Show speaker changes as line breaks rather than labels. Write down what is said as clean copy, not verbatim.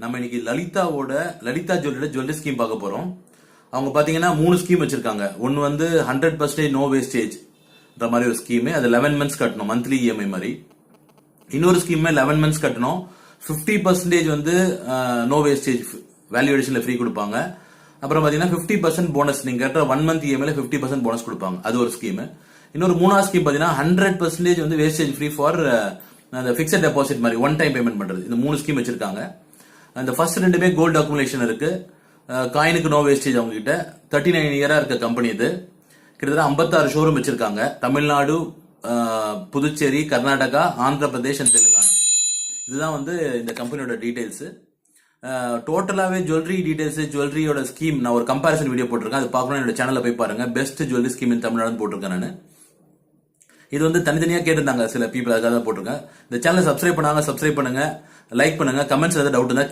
நம்ம இன்னைக்கு Lalitha jewellery scheme பார்க்க போறோம். அவங்க பாத்தீங்கன்னா 3 ஸ்கீம் வச்சிருக்காங்க. ஒன்னு வந்து 100% நோ வேஸ்டேஜ் மாதிரி ஒரு ஸ்கீம், அது 11 மந்த்ஸ் கட்டணும், மந்த்லி இஎம்ஐ மாதிரி. இன்னொரு ஸ்கீம் 11 மந்த்ஸ் கட்டணும், 50% வந்து நோ வேஸ்டேஜ் வேல்யூவேஷன்ல ஃப்ரீ கொடுப்பாங்க. அப்புறம் பாத்தீங்கன்னா 50% போனஸ், நீங்க கட்டுற 1 மந்த் இஎம்ஐல 50% போனஸ் கொடுப்பாங்க, அது ஒரு ஸ்கீம். இன்னொரு 3வது ஸ்கீம் பாத்தீங்கன்னா 100% வந்து வேஸ்டேஜ் ஃப்ரீ ஃபார் அந்த பிக்ஸட் டெபாசிட் மாதிரி ஒன் டைம் பேமெண்ட் பண்றது. இந்த 3 ஸ்கீம் வச்சிருக்காங்க. அந்த ஃபர்ஸ்ட் ரெண்டுமே கோல்டு அக்குமுலேஷன் இருக்கு. காயினுக்கு நோ வேஸ்டேஜ். அவங்க கிட்ட 39 இயரா இருக்க கம்பெனி இது. கிட்டத்தட்ட 56 ஷோரூம் வச்சிருக்காங்க. தமிழ்நாடு, புதுச்சேரி, கர்நாடகா, ஆந்திர பிரதேஷ் அண்ட் தெலுங்கானா. இதுதான் வந்து இந்த கம்பெனியோட டீடைல்ஸ். டோட்டலாவே ஜுவல்லரி டீடைல்ஸ், ஜுவல்லரியோட ஸ்கீம் நான் ஒரு கம்பாரிசன் வீடியோ போட்டிருக்கேன். அது பார்க்கணும், என்னோட சேனல்ல போய் பாருங்க. பெஸ்ட் ஜுவல்லரி ஸ்கீம் இன் தமிழ்நாடு போட்டிருக்கேன் நான். இது வந்து தனித்தனியா கேட்டிருந்தாங்க சில பீப்புள், அதுக்காக போட்டிருக்கேன். இந்த சேனலை சப்ஸ்கிரைப் பண்ணாங்க, சப்ஸ்கிரைப் பண்ணுங்க, லைக் பண்ணுங்க, கமெண்ட்ஸ் ஏதாவது டவுட் இருந்தா கேளுங்க.